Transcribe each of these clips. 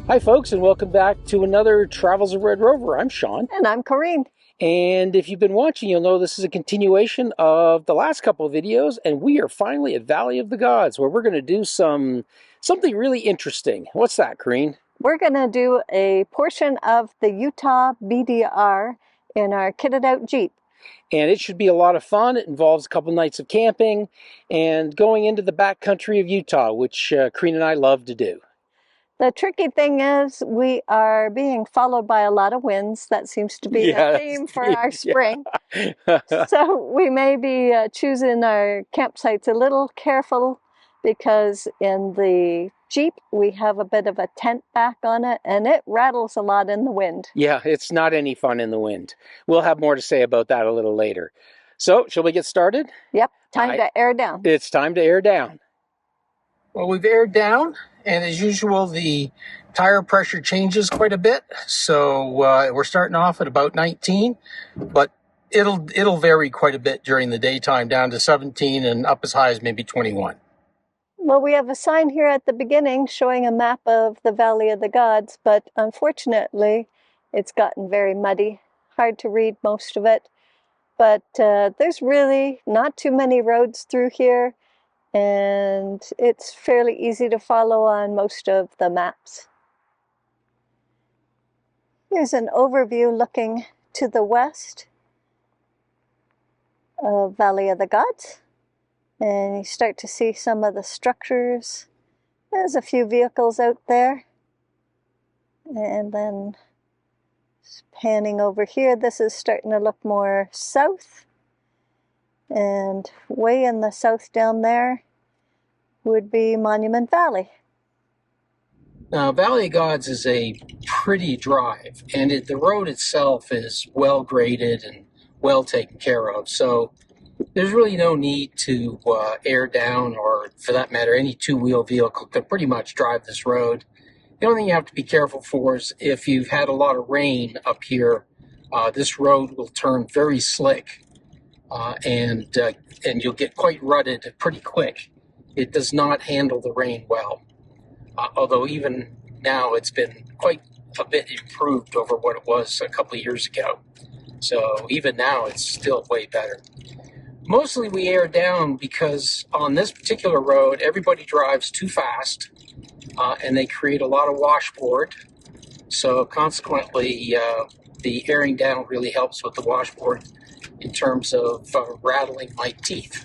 Hi folks, and welcome back to another Travels of Red Rover. I'm Sean. And I'm Corinne. And if you've been watching, you'll know this is a continuation of the last couple of videos, and we are finally at Valley of the Gods, where we're going to do something really interesting. What's that, Corinne? We're going to do a portion of the Utah BDR in our kitted out Jeep. And it should be a lot of fun. It involves a couple nights of camping and going into the backcountry of Utah, which Corinne and I love to do. The tricky thing is we are being followed by a lot of winds. That seems to be the theme for our spring. Yeah. So we may be choosing our campsites a little careful because in the Jeep we have a bit of a tent back on it and it rattles a lot in the wind. Yeah, it's not any fun in the wind. We'll have more to say about that a little later. So, shall we get started? Yep, time to air down. It's time to air down. Well, we've aired down, and as usual, the tire pressure changes quite a bit. So we're starting off at about 19, but it'll vary quite a bit during the daytime, down to 17 and up as high as maybe 21. Well, we have a sign here at the beginning showing a map of the Valley of the Gods, but unfortunately it's gotten very muddy, hard to read most of it. But there's really not too many roads through here, and it's fairly easy to follow on most of the maps. Here's an overview looking to the west of Valley of the Gods. And you start to see some of the structures. There's a few vehicles out there. And then panning over here, this is starting to look more south. And way in the south down there would be Monument Valley. Now, Valley of Gods is a pretty drive, and the road itself is well graded and well taken care of. So there's really no need to air down, or for that matter, any two-wheel vehicle can pretty much drive this road. The only thing you have to be careful for is if you've had a lot of rain up here, this road will turn very slick, and you'll get quite rutted pretty quick. It does not handle the rain well, although even now it's been quite a bit improved over what it was a couple of years ago. So even now it's still way better. Mostly we air down because on this particular road, everybody drives too fast, and they create a lot of washboard. So consequently, the airing down really helps with the washboard in terms of rattling my teeth.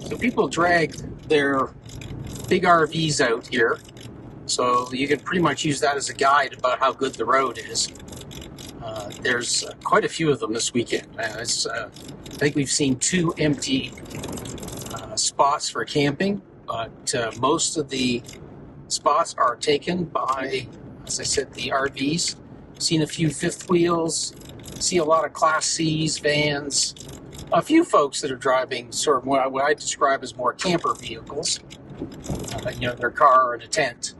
So people drag their big RVs out here, so you can pretty much use that as a guide about how good the road is. There's quite a few of them this weekend. I think we've seen 2 empty spots for camping, but most of the spots are taken by, as I said, the RVs. Seen a few fifth wheels, see a lot of Class C's, vans, a few folks that are driving sort of what I describe as more camper vehicles, their car and a tent.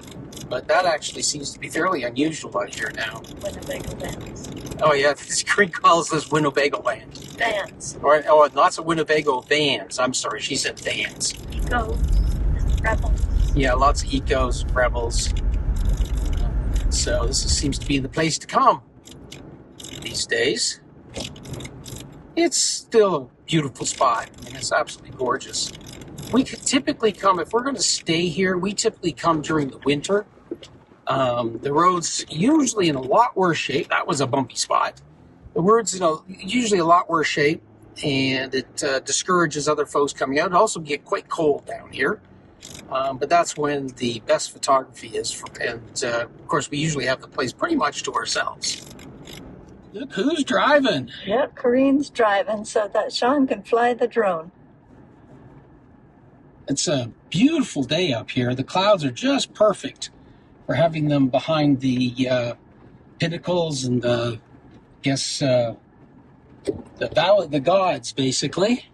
But that actually seems to be fairly unusual out here now. Winnebago vans. Oh yeah, this Creek calls this Winnebago land. Vans. Oh, lots of Winnebago vans. I'm sorry, she said vans. Eco. Rebels. Yeah, lots of Ecos, Rebels. So this seems to be the place to come these days. It's still a beautiful spot. I mean, it's absolutely gorgeous. We could typically come, if we're going to stay here, we typically come during the winter. The road's usually in a lot worse shape. That was a bumpy spot. The road's usually a lot worse shape, and it discourages other folks coming out. It also get quite cold down here. But that's when the best photography is. And, of course, we usually have the place pretty much to ourselves. Look who's driving. Yep, Corinne's driving so that Sean can fly the drone. It's a beautiful day up here. The clouds are just perfect for having them behind the pinnacles and the Valley of the Gods, basically.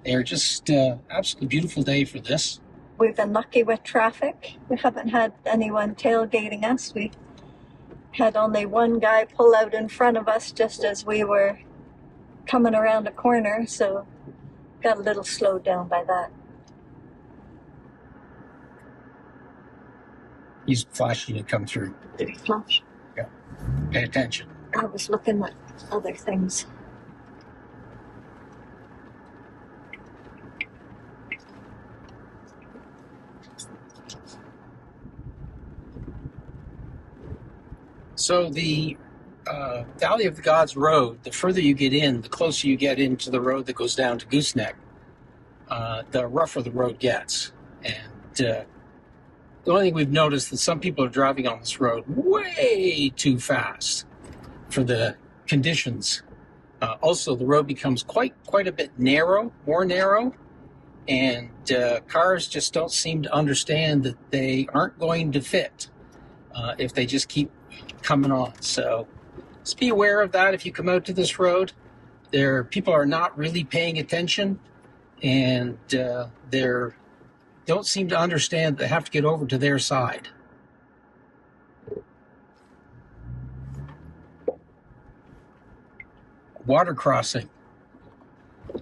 They're just absolutely beautiful day for this. We've been lucky with traffic. We haven't had anyone tailgating us. We had only one guy pull out in front of us just as we were coming around a corner, so got a little slowed down by that. He's flashing to come through. Did he flash? Yeah. Pay attention. I was looking at other things. So the Valley of the Gods road, the further you get in, the closer you get into the road that goes down to Gooseneck, the rougher the road gets. And the only thing we've noticed that some people are driving on this road way too fast for the conditions. Also, the road becomes quite a bit narrow, more narrow, and cars just don't seem to understand that they aren't going to fit if they just keep coming on. So just be aware of that if you come out to this road. People are not really paying attention, and they don't seem to understand they have to get over to their side. Water crossing. I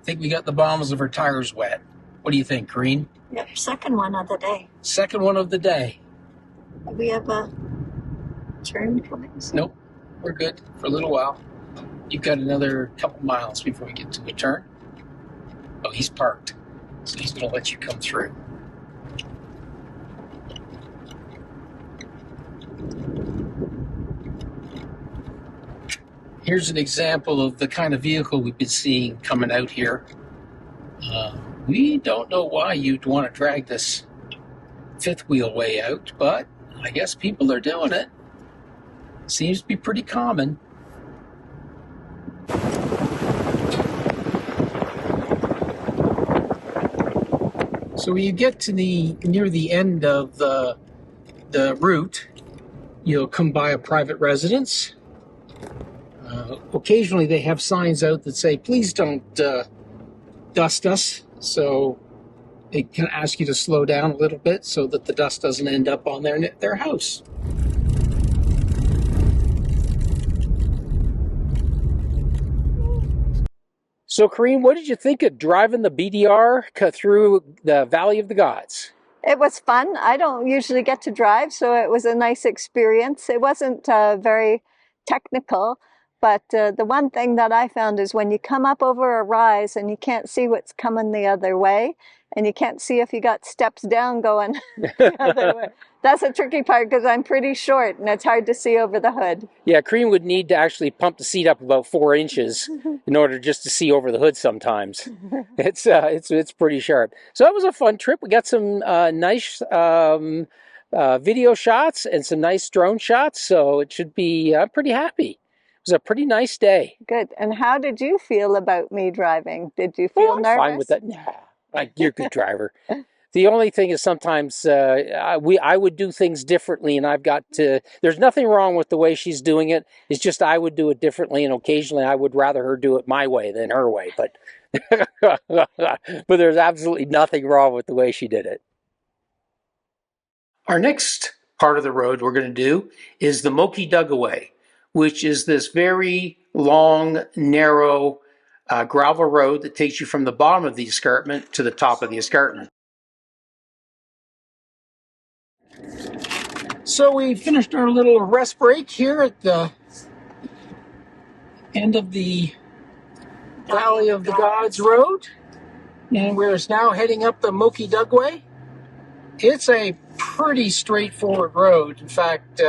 think we got the bottoms of our tires wet. What do you think, Green? Yeah, second one of the day. Second one of the day. Do we have a turn coming? Nope, we're good for a little while. You've got another couple miles before we get to a turn. Oh, he's parked, so he's going to let you come through. Here's an example of the kind of vehicle we've been seeing coming out here. We don't know why you'd want to drag this fifth wheel way out, but I guess people are doing it. Seems to be pretty common. So when you get to near the end of the route, you'll come by a private residence. Occasionally they have signs out that say, please don't dust us. So they can ask you to slow down a little bit so that the dust doesn't end up on their house. So, Kareem, what did you think of driving the BDR through the Valley of the Gods? It was fun. I don't usually get to drive, so it was a nice experience. It wasn't very technical, but the one thing that I found is when you come up over a rise and you can't see what's coming the other way, and you can't see if you got steps down going the other way. That's a tricky part because I'm pretty short and it's hard to see over the hood. Yeah, Kareem would need to actually pump the seat up about 4 inches in order just to see over the hood sometimes. It's pretty sharp. So that was a fun trip. We got some nice video shots and some nice drone shots, so it should be, I'm pretty happy. It was a pretty nice day. Good. And how did you feel about me driving? Did you feel nervous? I'm fine with that. Nah, you're a good driver. The only thing is sometimes I would do things differently, and I've got to. There's nothing wrong with the way she's doing it. It's just I would do it differently, and occasionally I would rather her do it my way than her way. But but there's absolutely nothing wrong with the way she did it. Our next part of the road we're going to do is the Moki Dugway, which is this very long, narrow gravel road that takes you from the bottom of the escarpment to the top of the escarpment. So we finished our little rest break here at the end of the Valley of the Gods road, and we're now heading up the Moki Dugway. It's a pretty straightforward road. In fact,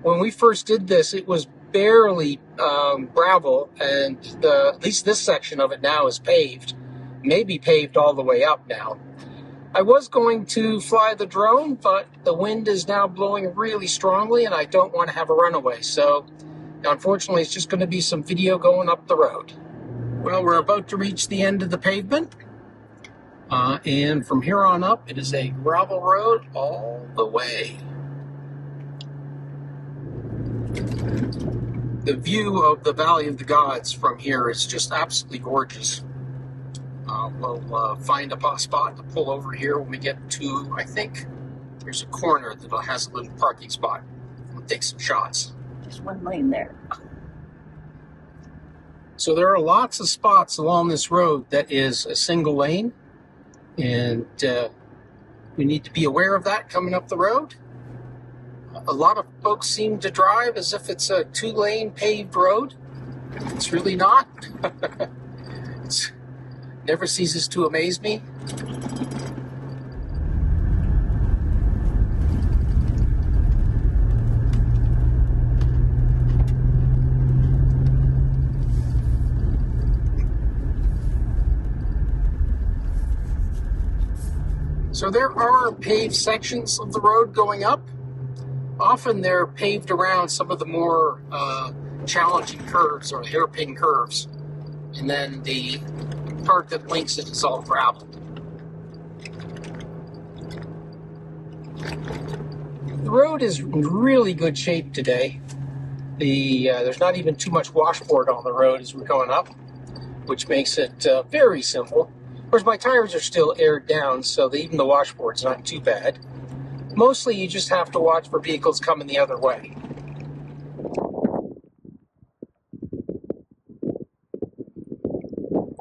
when we first did this, it was barely gravel, and at least this section of it now is paved, maybe paved all the way up now. I was going to fly the drone, but the wind is now blowing really strongly, and I don't want to have a runaway, so unfortunately it's just going to be some video going up the road. Well, we're about to reach the end of the pavement, and from here on up it is a gravel road all the way. The view of the Valley of the Gods from here is just absolutely gorgeous. We'll find a spot to pull over here when we get to, I think, there's a corner that has a little parking spot. We'll take some shots. There's one lane there. So there are lots of spots along this road that is a single lane, and We need to be aware of that coming up the road. A lot of folks seem to drive as if it's a 2-lane paved road. It's really not. It never ceases to amaze me. So there are paved sections of the road going up. Often they're paved around some of the more challenging curves or hairpin curves. And then the part that links it is all gravel. The road is in really good shape today. There's not even too much washboard on the road as we're going up, which makes it very simple. Of course, my tires are still aired down, so even the washboard's not too bad. Mostly, you just have to watch for vehicles coming the other way.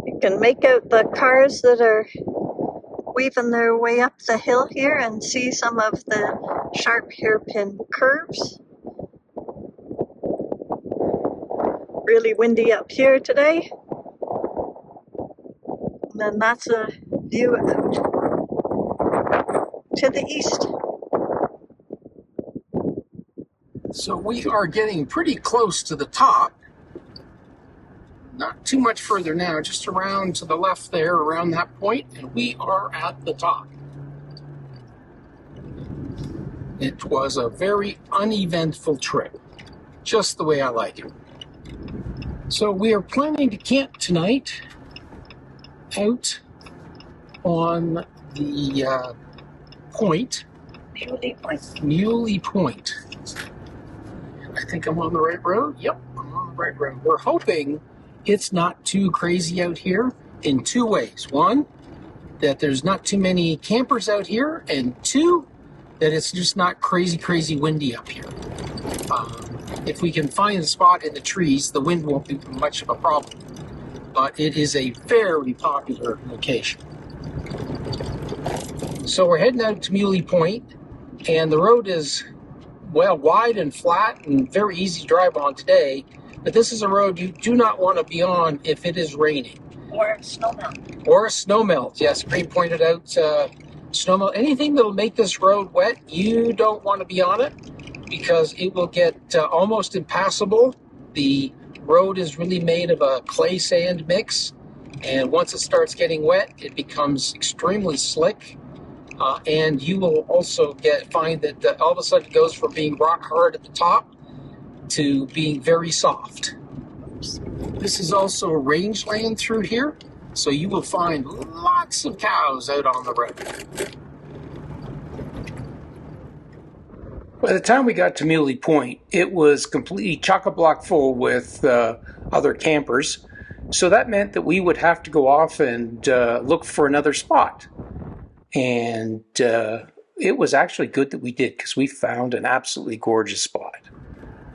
You can make out the cars that are weaving their way up the hill here and see some of the sharp hairpin curves. Really windy up here today. And then that's a view out to the east. So we are getting pretty close to the top. Not too much further now, just around to the left there, around that point, and we are at the top. It was a very uneventful trip, just the way I like it. So we are planning to camp tonight out on the point. Muley Point. Muley Point. I think I'm on the right road. Yep, I'm on the right road. We're hoping it's not too crazy out here in two ways. One, that there's not too many campers out here, and two, that it's just not crazy windy up here. If we can find a spot in the trees, the wind won't be much of a problem. But it is a very popular location. So we're heading out to Muley Point, and the road is, well, wide and flat and very easy to drive on today. But this is a road you do not want to be on if it is raining. Or a snowmelt. Or a snowmelt. Yes, Green pointed out snowmelt. Anything that will make this road wet, you don't want to be on it because it will get almost impassable. The road is really made of a clay sand mix, and once it starts getting wet, it becomes extremely slick. And you will also find that all of a sudden it goes from being rock hard at the top to being very soft. This is also rangeland through here, so you will find lots of cows out on the road. By the time we got to Muley Point, it was completely chock-a-block full with other campers, so that meant that we would have to go off and look for another spot. And it was actually good that we did, because we found an absolutely gorgeous spot.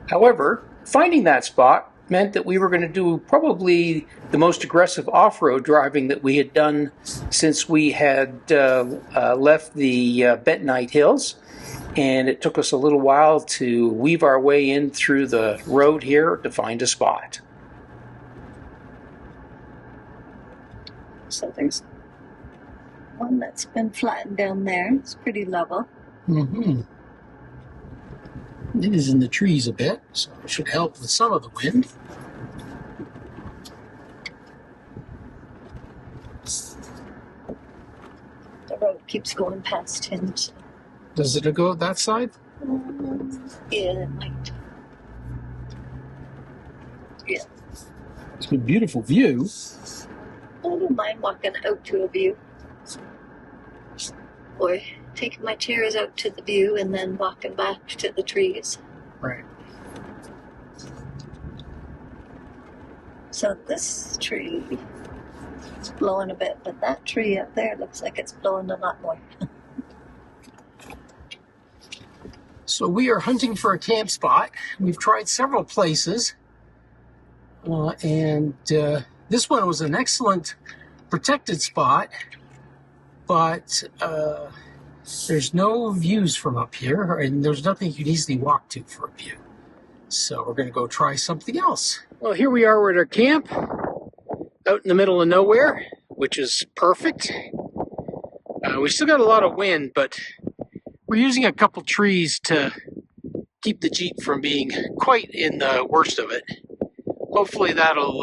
However, finding that spot meant that we were going to do probably the most aggressive off-road driving that we had done since we had left the Bentonite Hills. And it took us a little while to weave our way in through the road here to find a spot. So there's one that's been flattened down there. It's pretty level. Mm-hmm. It is in the trees a bit, so it should help with some of the wind. The road keeps going past him. So. Does it go that side? Yeah, it might. Yeah. It's a beautiful view. I don't mind walking out to a view. Or taking my chairs out to the view and then walking back to the trees. Right. So this tree is blowing a bit, but that tree up there looks like it's blowing a lot more. So we are hunting for a camp spot. We've tried several places, and this one was an excellent protected spot, but There's no views from up here, and there's nothing you can easily walk to for a view. So we're going to go try something else. Well, here we are, we're at our camp, out in the middle of nowhere, which is perfect. We still got a lot of wind, but we're using a couple trees to keep the Jeep from being quite in the worst of it. Hopefully that'll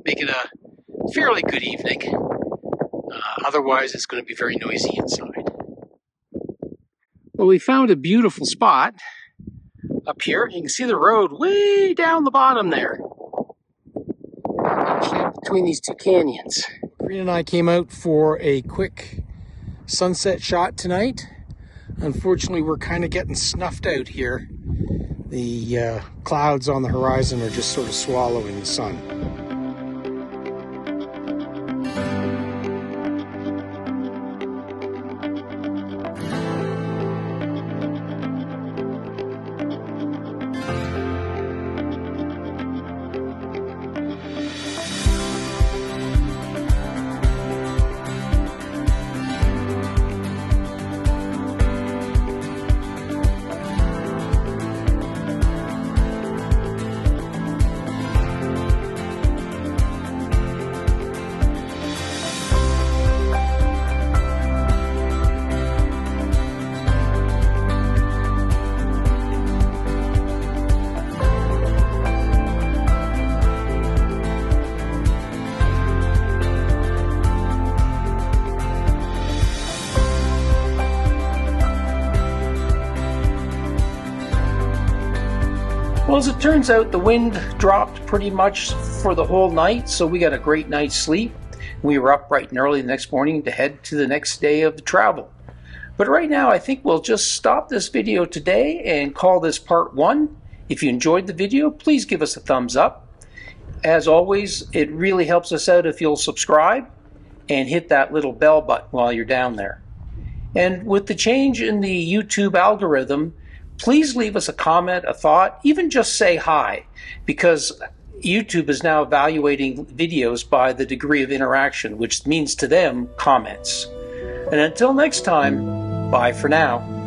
make it a fairly good evening. Otherwise, it's going to be very noisy inside. Well, we found a beautiful spot up here. You can see the road way down the bottom there, actually between these two canyons. Green and I came out for a quick sunset shot tonight. Unfortunately, we're kind of getting snuffed out here. The clouds on the horizon are just sort of swallowing the sun. Well, as it turns out, the wind dropped pretty much for the whole night, so we got a great night's sleep. We were up bright and early the next morning to head to the next day of the travel. But right now, I think we'll just stop this video today and call this part 1. If you enjoyed the video, please give us a thumbs up. As always, it really helps us out if you'll subscribe and hit that little bell button while you're down there. And with the change in the YouTube algorithm, please leave us a comment, a thought, even just say hi, because YouTube is now evaluating videos by the degree of interaction, which means to them comments. And until next time, bye for now.